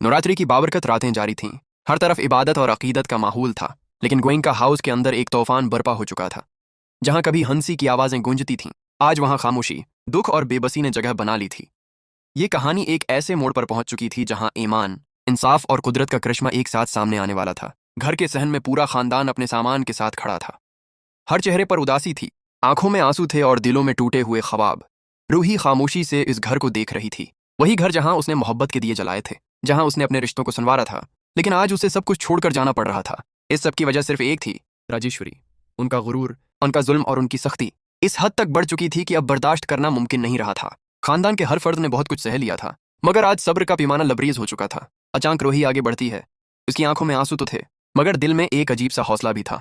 नवरात्रि की बाबरकत रातें जारी थीं। हर तरफ इबादत और अकीदत का माहौल था। लेकिन गोइंका हाउस के अंदर एक तूफान बरपा हो चुका था। जहां कभी हंसी की आवाजें गूंजती थीं, आज वहां खामोशी, दुख और बेबसी ने जगह बना ली थी। ये कहानी एक ऐसे मोड़ पर पहुंच चुकी थी जहां ईमान, इंसाफ और कुदरत का करिश्मा एक साथ सामने आने वाला था। घर के सहन में पूरा खानदान अपने सामान के साथ खड़ा था। हर चेहरे पर उदासी थी, आंखों में आंसू थे और दिलों में टूटे हुए ख्वाब। रूही खामोशी से इस घर को देख रही थी। वही घर जहां उसने मोहब्बत के दिए जलाए थे, जहां उसने अपने रिश्तों को संवारा था। लेकिन आज उसे सब कुछ छोड़कर जाना पड़ रहा था। इस सब की वजह सिर्फ एक थी, राजेश्वरी। उनका गुरूर, उनका जुल्म और उनकी सख्ती इस हद तक बढ़ चुकी थी कि अब बर्दाश्त करना मुमकिन नहीं रहा था। खानदान के हर फर्द ने बहुत कुछ सह लिया था, मगर आज सब्र का पैमाना लबरेज हो चुका था। अचानक रूही आगे बढ़ती है। उसकी आंखों में आंसू तो थे, मगर दिल में एक अजीब सा हौसला भी था।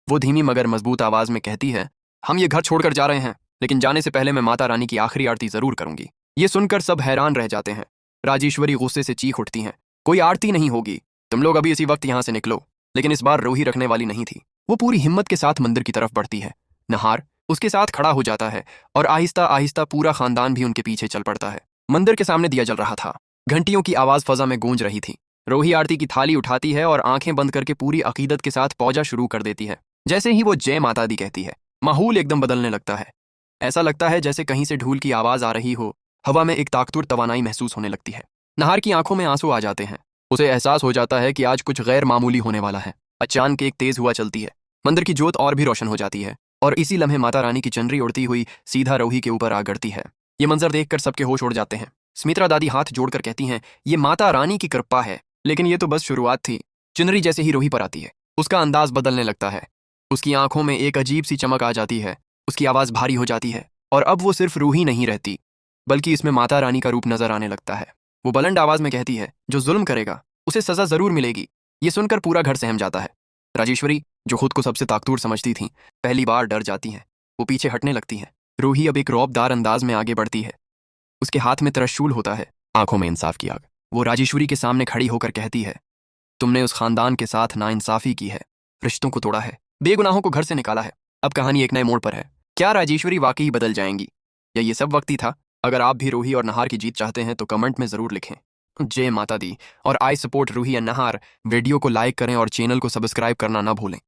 वो धीमी मगर मजबूत आवाज में कहती है, हम ये घर छोड़कर जा रहे हैं, लेकिन जाने से पहले मैं माता रानी की आखिरी आरती जरूर करूंगी। ये सुनकर सब हैरान रह जाते हैं। राजेश्वरी गुस्से से चीख उठती हैं, कोई आरती नहीं होगी, तुम लोग अभी इसी वक्त यहां से निकलो। लेकिन इस बार रूही रखने वाली नहीं थी। वो पूरी हिम्मत के साथ मंदिर की तरफ बढ़ती है। नहार उसके साथ खड़ा हो जाता है और आहिस्ता आहिस्ता पूरा खानदान भी उनके पीछे चल पड़ता है। मंदिर के सामने दिया जल रहा था। घंटियों की आवाज फजा में गूंज रही थी। रूही आरती की थाली उठाती है और आंखें बंद करके पूरी अकीदत के साथ पौजा शुरू कर देती है। जैसे ही वो जय माता दी कहती है, माहौल एकदम बदलने लगता है। ऐसा लगता है जैसे कहीं से ढूल की आवाज आ रही हो। हवा में एक ताकतवर तवानाई महसूस होने लगती है। नहार की आंखों में आंसू आ जाते हैं। उसे एहसास हो जाता है कि आज कुछ गैर मामूली होने वाला है। अचानक एक तेज हुआ चलती है। मंदिर की जोत और भी रोशन हो जाती है और इसी लम्हे माता रानी की चुनरी उड़ती हुई सीधा रूही के ऊपर आ गिरती है। ये मंजर देखकर सबके होश उड़ जाते हैं। स्मित्रा दादी हाथ जोड़कर कहती हैं, ये माता रानी की कृपा है। लेकिन ये तो बस शुरुआत थी। चुनरी जैसे ही रूही पर आती है, उसका अंदाज बदलने लगता है। उसकी आंखों में एक अजीब सी चमक आ जाती है। उसकी आवाज भारी हो जाती है और अब वो सिर्फ रूही नहीं रहती, बल्कि इसमें माता रानी का रूप नजर आने लगता है। वो बुलंद आवाज में कहती है, जो जुल्म करेगा उसे सजा जरूर मिलेगी। ये सुनकर पूरा घर सहम जाता है। राजेश्वरी, जो खुद को सबसे ताकतवर समझती थी, पहली बार डर जाती हैं। वो पीछे हटने लगती हैं। रूही अब एक रौबदार अंदाज में आगे बढ़ती है। उसके हाथ में त्रिशूल होता है, आंखों में इंसाफ की आग। वो राजेश्वरी के सामने खड़ी होकर कहती है, तुमने उस खानदान के साथ नाइंसाफी की है, रिश्तों को तोड़ा है, बेगुनाहों को घर से निकाला है। अब कहानी एक नए मोड़ पर है। क्या राजेश्वरी वाकई बदल जाएंगी, या ये सब वक्त ही था? अगर आप भी रूही और नहार की जीत चाहते हैं तो कमेंट में जरूर लिखें। जय माता दी। और I support Ruhi and Nahar. Video को लाइक करें और चैनल को सब्सक्राइब करना ना भूलें।